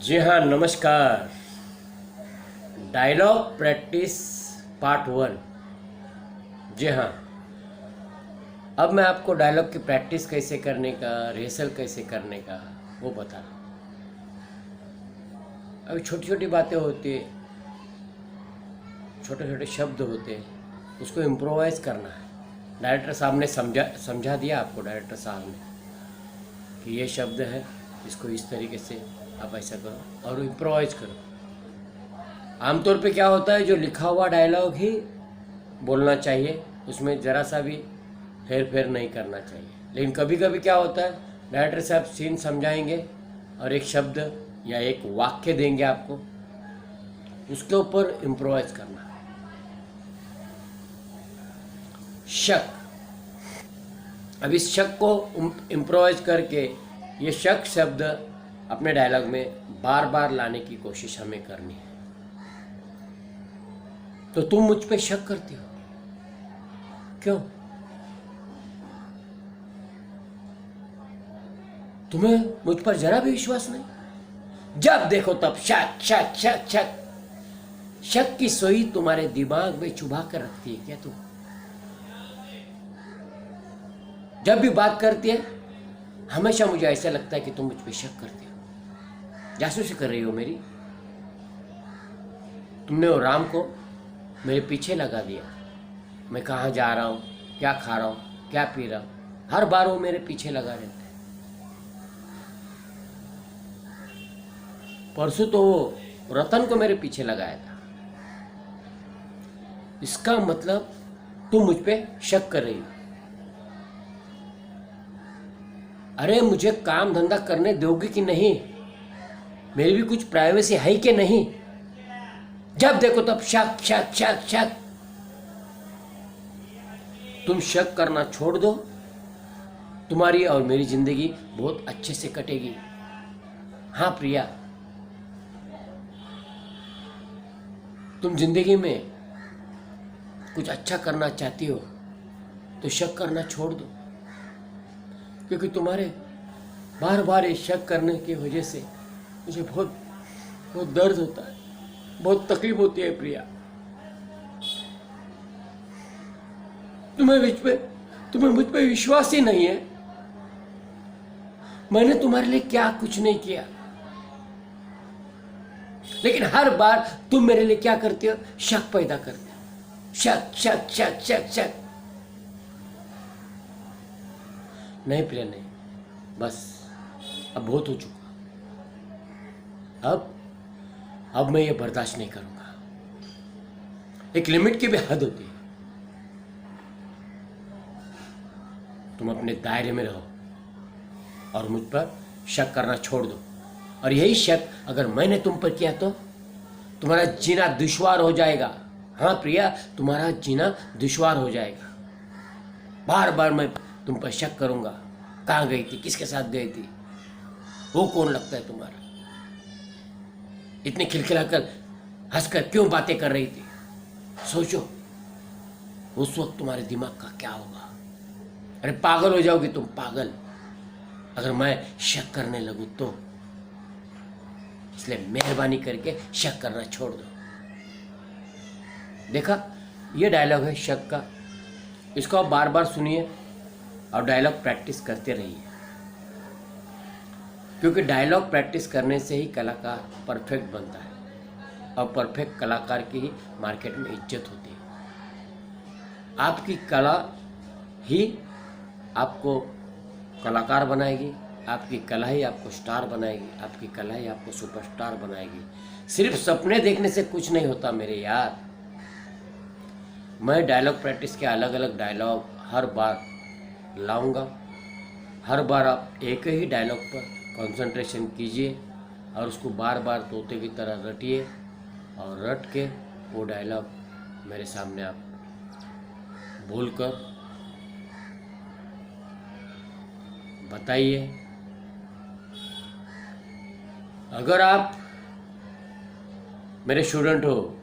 जी हाँ, नमस्कार। Dialogue practice part 1। जी हाँ, अब मैं आपको डायलॉग की प्रैक्टिस कैसे करने का, रिहर्सल कैसे करने का वो बता रहा हूँ। अभी छोटी छोटी बातें होती है, छोटे छोटे शब्द होते हैं, उसको इम्प्रोवाइज करना है। डायरेक्टर साहब ने समझा दिया आपको, डायरेक्टर साहब ने कि ये शब्द है, इसको इस तरीके से आप ऐसा करो और इम्प्रोवाइज करो। आमतौर पे क्या होता है, जो लिखा हुआ डायलॉग ही बोलना चाहिए, उसमें ज़रा सा भी हेर फेर नहीं करना चाहिए। लेकिन कभी कभी क्या होता है, डायरेक्टर साहब सीन समझाएंगे और एक शब्द या एक वाक्य देंगे आपको, उसके ऊपर इम्प्रोवाइज करना है। शक। अब इस शक को इम्प्रोवाइज करके ये शक शब्द अपने डायलॉग में बार बार लाने की कोशिश हमें करनी है। तो तुम मुझ पे शक करती हो क्यों? तुम्हें मुझ पर जरा भी विश्वास नहीं? जब देखो तब शक शक शक शक। शक की सुई तुम्हारे दिमाग में चुभा कर रखती है क्या तुम? जब भी बात करती है हमेशा मुझे ऐसा लगता है कि तुम मुझ पे शक करती हो, जासूसी कर रही हो मेरी। तुमने वो राम को मेरे पीछे लगा दिया, मैं कहाँ जा रहा हूँ, क्या खा रहा हूँ, क्या पी रहा हूँ, हर बार वो मेरे पीछे लगा रहता है। परसों तो वो रतन को मेरे पीछे लगाया था। इसका मतलब तुम मुझ पे शक कर रही हो। अरे मुझे काम धंधा करने दोगे कि नहीं? मेरी भी कुछ प्राइवेसी है कि नहीं? जब देखो तब शक शक शक शक। तुम शक करना छोड़ दो, तुम्हारी और मेरी जिंदगी बहुत अच्छे से कटेगी। हाँ प्रिया, तुम जिंदगी में कुछ अच्छा करना चाहती हो तो शक करना छोड़ दो, क्योंकि तुम्हारे बार बार ये शक करने की वजह से मुझे बहुत बहुत दर्द होता है, बहुत तकलीफ होती है प्रिया। तुम्हें मुझ पे विश्वास ही नहीं है। मैंने तुम्हारे लिए क्या कुछ नहीं किया, लेकिन हर बार तुम मेरे लिए क्या करते हो? शक पैदा करते हो। शक शक शक शक शक। नहीं प्रिया नहीं, बस अब बहुत हो चुका। अब मैं ये बर्दाश्त नहीं करूंगा। एक लिमिट की भी हद होती है। तुम अपने दायरे में रहो और मुझ पर शक करना छोड़ दो। और यही शक अगर मैंने तुम पर किया तो तुम्हारा जीना दुश्वार हो जाएगा। हाँ प्रिया, तुम्हारा जीना दुश्वार हो जाएगा। बार बार मैं तुम पर शक करूंगा। कहाँ गई थी, किसके साथ गई थी, वो कौन लगता है तुम्हारा, इतने खिलखिलाकर हंसकर क्यों बातें कर रही थी? सोचो उस वक्त तुम्हारे दिमाग का क्या होगा। अरे पागल हो जाओगी तुम, पागल, अगर मैं शक करने लगूं तो। इसलिए मेहरबानी करके शक करना छोड़ दो। देखा, ये डायलॉग है शक का। इसको आप बार बार सुनिए और डायलॉग प्रैक्टिस करते रहिए, क्योंकि डायलॉग प्रैक्टिस करने से ही कलाकार परफेक्ट बनता है और परफेक्ट कलाकार की ही मार्केट में इज्जत होती है। आपकी कला ही आपको कलाकार बनाएगी, आपकी कला ही आपको स्टार बनाएगी, आपकी कला ही आपको सुपरस्टार बनाएगी। सिर्फ सपने देखने से कुछ नहीं होता मेरे यार। मैं डायलॉग प्रैक्टिस के अलग अलग डायलॉग हर बार लाऊंगा। हर बार आप एक ही डायलॉग पर कंसंट्रेशन कीजिए और उसको बार बार तोते की तरह रटिए और रट के वो डायलॉग मेरे सामने आप बोलकर बताइए। अगर आप मेरे स्टूडेंट हो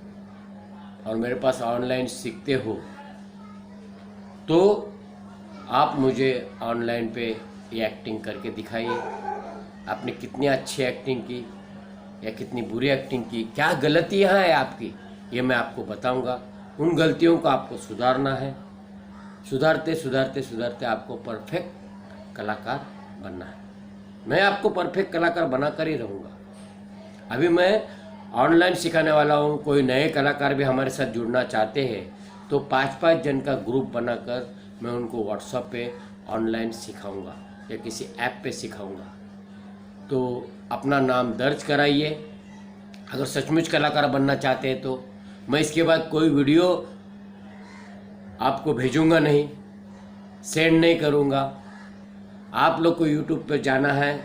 और मेरे पास ऑनलाइन सीखते हो तो आप मुझे ऑनलाइन पे ये एक्टिंग करके दिखाइए। आपने कितनी अच्छी एक्टिंग की या कितनी बुरी एक्टिंग की, क्या गलतियाँ हैं आपकी, ये मैं आपको बताऊंगा। उन गलतियों को आपको सुधारना है। सुधारते सुधारते सुधारते आपको परफेक्ट कलाकार बनना है। मैं आपको परफेक्ट कलाकार बनाकर ही रहूँगा। अभी मैं ऑनलाइन सिखाने वाला हूँ। कोई नए कलाकार भी हमारे साथ जुड़ना चाहते हैं तो 5-5 जन का ग्रुप बनाकर मैं उनको व्हाट्सएप पे ऑनलाइन सिखाऊंगा या किसी ऐप पे सिखाऊंगा। तो अपना नाम दर्ज कराइए। अगर सचमुच कलाकार बनना चाहते हैं तो मैं इसके बाद कोई वीडियो आपको भेजूंगा नहीं, सेंड नहीं करूंगा। आप लोग को यूट्यूब पर जाना है,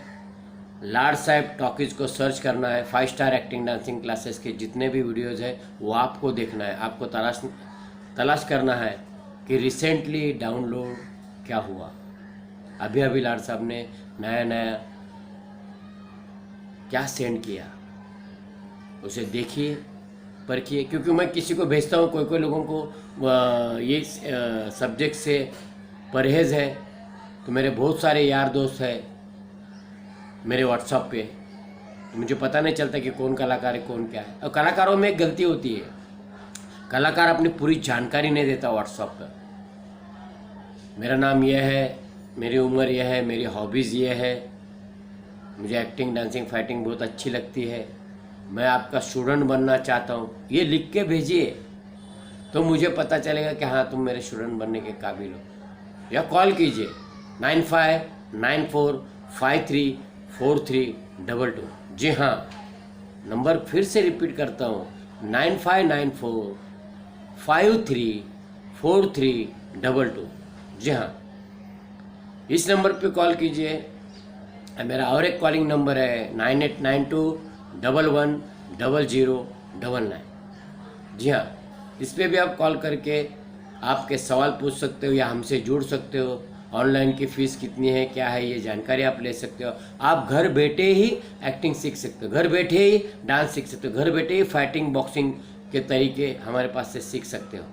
लाड साहब टॉकीज़ को सर्च करना है। 5 स्टार एक्टिंग डांसिंग क्लासेस के जितने भी वीडियोस हैं वो आपको देखना है। आपको तलाश करना है कि रिसेंटली डाउनलोड क्या हुआ। अभी अभी लाड साहब ने नया नया क्या सेंड किया, उसे देखिए, परखिए। क्योंकि मैं किसी को भेजता हूँ, कोई लोगों को ये सब्जेक्ट से परहेज़ है, तो मेरे बहुत सारे यार दोस्त हैं मेरे व्हाट्सएप पे, तो मुझे पता नहीं चलता कि कौन कलाकार है कौन क्या है। और कलाकारों में एक गलती होती है, कलाकार अपनी पूरी जानकारी नहीं देता व्हाट्सएप पर। मेरा नाम यह है, मेरी उम्र यह है, मेरी हॉबीज़ ये है, मुझे एक्टिंग डांसिंग फाइटिंग बहुत अच्छी लगती है, मैं आपका स्टूडेंट बनना चाहता हूँ, ये लिख के भेजिए तो मुझे पता चलेगा कि हाँ तुम मेरे स्टूडेंट बनने के काबिल हो। या कॉल कीजिए 9594534322। जी हाँ, नंबर फिर से रिपीट करता हूँ, 9594534322। जी हाँ, इस नंबर पे कॉल कीजिए। मेरा और एक कॉलिंग नंबर है 9892110099। जी हाँ, इस पर भी आप कॉल करके आपके सवाल पूछ सकते हो या हमसे जुड़ सकते हो। ऑनलाइन की फ़ीस कितनी है, क्या है, ये जानकारी आप ले सकते हो। आप घर बैठे ही एक्टिंग सीख सकते हो, घर बैठे ही डांस सीख सकते हो, घर बैठे ही फाइटिंग बॉक्सिंग के तरीके हमारे पास से सीख सकते हो।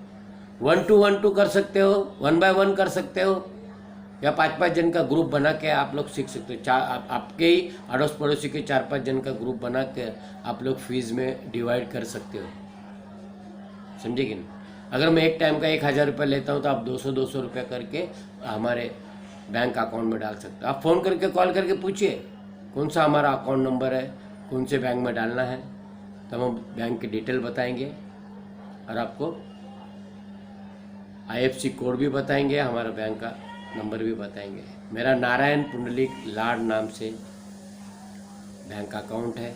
1 to 1 2 कर सकते हो, 1 by 1 कर सकते हो, या 5-5 जन का ग्रुप बना के आप लोग सीख सकते हो। आपके ही अड़ोस पड़ोसी के 4-5 जन का ग्रुप बना के आप लोग फीस में डिवाइड कर सकते हो। समझे कि नहीं? अगर मैं एक टाइम का 1000 रुपये लेता हूँ तो आप 200 रुपये करके हमारे बैंक अकाउंट में डाल सकते हो। आप फ़ोन करके कॉल करके पूछिए कौन सा हमारा अकाउंट नंबर है, कौन से बैंक में डालना है, तो हम बैंक की डिटेल बताएंगे और आपको IFSC कोड भी बताएंगे, हमारा बैंक का नंबर भी बताएंगे। मेरा नारायण पुंडलिक लाड नाम से बैंक अकाउंट है,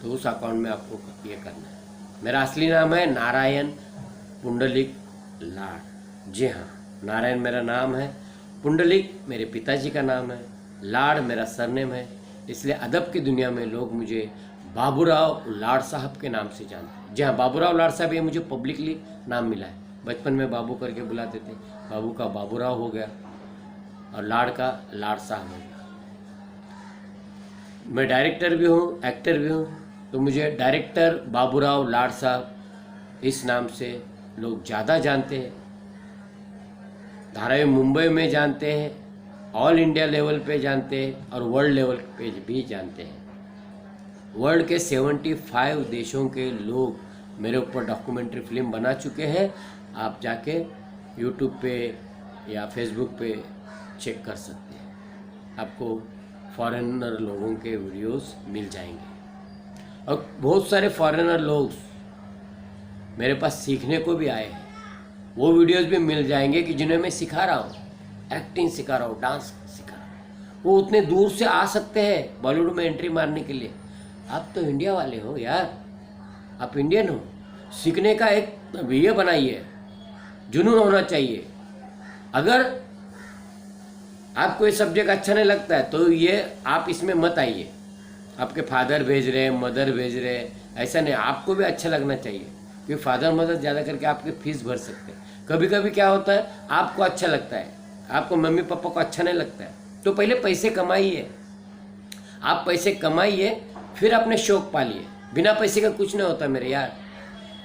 तो उस अकाउंट में आपको ये करना है। मेरा असली नाम है नारायण पुंडलिक लाड। जी हाँ, नारायण मेरा नाम है, पुंडलिक मेरे पिताजी का नाम है, लाड मेरा सरनेम है। इसलिए अदब की दुनिया में लोग मुझे बाबूराव लाड साहब के नाम से जानते हैं। जी हाँ, बाबूराव लाड साहब ये मुझे पब्लिकली नाम मिला है। बचपन में बाबू करके बुलाते थे, बाबू का बाबूराव हो गया और लाड का लाड साहब हो गया। मैं डायरेक्टर भी हूँ, एक्टर भी हूँ, तो मुझे डायरेक्टर बाबूराव लाड साहब इस नाम से लोग ज़्यादा जानते हैं। धारावी मुंबई में जानते हैं, ऑल इंडिया लेवल पे जानते हैं और वर्ल्ड लेवल पे भी जानते हैं। वर्ल्ड के 75 देशों के लोग मेरे ऊपर डॉक्यूमेंट्री फिल्म बना चुके हैं। आप जाके यूट्यूब पे या फेसबुक पे चेक कर सकते हैं, आपको फॉरेनर लोगों के वीडियोस मिल जाएंगे। और बहुत सारे फॉरेनर लोग मेरे पास सीखने को भी आए हैं, वो वीडियोस भी मिल जाएंगे कि जिन्हें मैं सिखा रहा हूँ, एक्टिंग सिखा रहा हूँ, डांस सिखा रहा हूँ। वो उतने दूर से आ सकते हैं बॉलीवुड में एंट्री मारने के लिए। आप तो इंडिया वाले हो यार, आप इंडियन हो। सीखने का एक ये बनाइए, जुनून होना चाहिए। अगर आपको ये सब्जेक्ट अच्छा नहीं लगता है तो ये आप इसमें मत आइए। आपके फादर भेज रहे हैं, मदर भेज रहे हैं, ऐसा नहीं, आपको भी अच्छा लगना चाहिए। क्योंकि फादर मदर ज़्यादा करके आपकी फीस भर सकते हैं। कभी कभी क्या होता है, आपको अच्छा लगता है, आपको मम्मी पापा को अच्छा नहीं लगता है, तो पहले पैसे कमाइए। आप पैसे कमाइए, फिर अपने शौक पालिए। बिना पैसे का कुछ नहीं होता मेरे यार।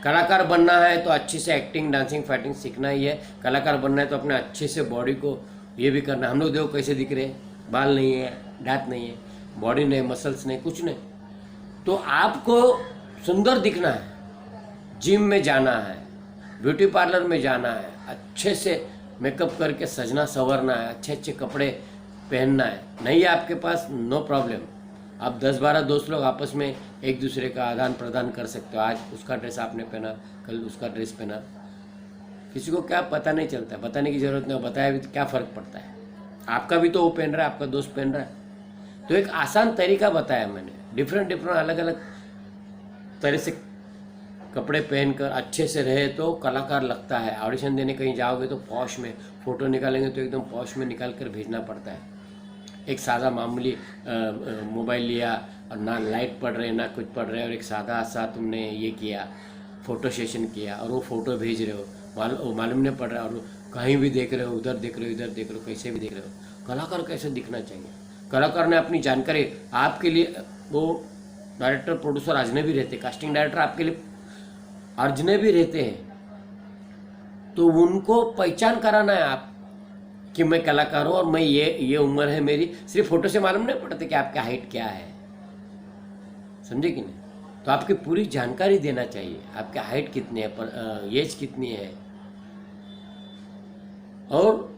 कलाकार बनना है तो अच्छे से एक्टिंग डांसिंग फाइटिंग सीखना ही है। कलाकार बनना है तो अपने अच्छे से बॉडी को ये भी करना है। हम लोग देखो कैसे दिख रहे हैं, बाल नहीं है, दांत नहीं है, बॉडी नहीं, मसल्स नहीं, कुछ नहीं। तो आपको सुंदर दिखना है, जिम में जाना है, ब्यूटी पार्लर में जाना है, अच्छे से मेकअप करके सजना संवरना है, अच्छे अच्छे कपड़े पहनना है, नहीं है आपके पास, नो प्रॉब्लम। आप 10-12 दोस्त लोग आपस में एक दूसरे का आदान प्रदान कर सकते हो। आज उसका ड्रेस आपने पहना, कल उसका ड्रेस पहना, किसी को क्या पता नहीं चलता, बताने की ज़रूरत नहीं, बताया भी तो क्या फ़र्क पड़ता है। आपका भी तो वो पहन रहा है, आपका दोस्त पहन रहा है। तो एक आसान तरीका बताया मैंने, डिफरेंट अलग अलग तरह से कपड़े पहनकर अच्छे से रहे तो कलाकार लगता है। ऑडिशन देने कहीं जाओगे तो पॉश में फ़ोटो निकालेंगे तो एकदम पॉश में निकाल कर भेजना पड़ता है। एक सादा मामूली मोबाइल लिया और ना लाइट पड़ रहे ना कुछ पड़ रहे, और एक सादा सा तुमने ये किया, फ़ोटो सेशन किया और वो फ़ोटो भेज रहे हो, मालूम नहीं पड़ रहा, और कहीं भी देख रहे हो, उधर देख रहे हो, इधर देख रहे हो, कैसे भी देख रहे हो। कलाकार कैसे दिखना चाहिए? कलाकार ने अपनी जानकारी आपके लिए, वो डायरेक्टर प्रोड्यूसर अजनबी रहते, कास्टिंग डायरेक्टर आपके लिए अजनबी रहते हैं, तो उनको पहचान कराना है आप कि मैं कलाकार हूँ और मैं ये उम्र है मेरी। सिर्फ फोटो से मालूम नहीं पड़ता कि आपका हाइट क्या है, समझे कि नहीं? तो आपकी पूरी जानकारी देना चाहिए, आपके हाइट कितनी है, एज कितनी है, और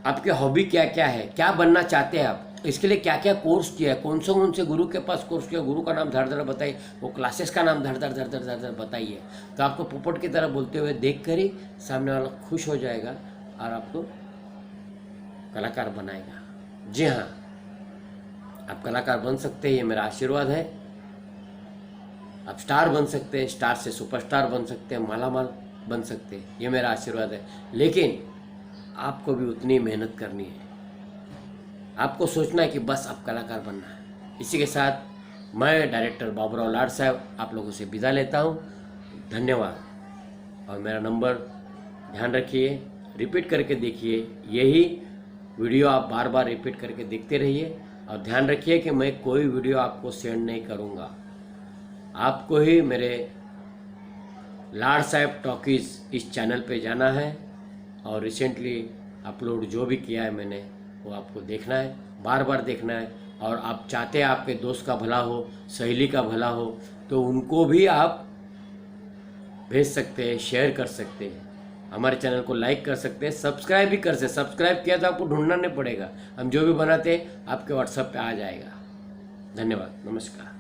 आपके हॉबी क्या क्या है, क्या बनना चाहते हैं आप, इसके लिए क्या क्या कोर्स किया है, कौन से गुरु के पास कोर्स किया, गुरु का नाम धड़ धड़ बताइए, वो क्लासेस का नाम धड़ धड़ बताइए। तो आपको पोपट की तरह बोलते हुए देख कर ही सामने वाला खुश हो जाएगा और आपको कलाकार बनाएगा। जी हाँ, आप कलाकार बन सकते हैं, ये मेरा आशीर्वाद है। आप स्टार बन सकते हैं, स्टार से सुपरस्टार बन सकते हैं, मालामाल बन सकते हैं, ये मेरा आशीर्वाद है। लेकिन आपको भी उतनी मेहनत करनी है, आपको सोचना है कि बस आप कलाकार बनना है। इसी के साथ मैं डायरेक्टर बाबूराव लाड साहब आप लोगों से विदा लेता हूँ। धन्यवाद। और मेरा नंबर ध्यान रखिए, रिपीट करके देखिए, यही वीडियो आप बार बार रिपीट करके देखते रहिए। और ध्यान रखिए कि मैं कोई वीडियो आपको सेंड नहीं करूँगा, आपको ही मेरे लाड साहब टॉकीज़ इस चैनल पे जाना है और रिसेंटली अपलोड जो भी किया है मैंने वो आपको देखना है, बार बार देखना है। और आप चाहते हैं आपके दोस्त का भला हो, सहेली का भला हो, तो उनको भी आप भेज सकते हैं, शेयर कर सकते हैं, हमारे चैनल को लाइक कर सकते हैं, सब्सक्राइब भी कर सकते हैं। सब्सक्राइब किया तो आपको ढूंढना नहीं पड़ेगा, हम जो भी बनाते हैं आपके व्हाट्सएप पे आ जाएगा। धन्यवाद, नमस्कार।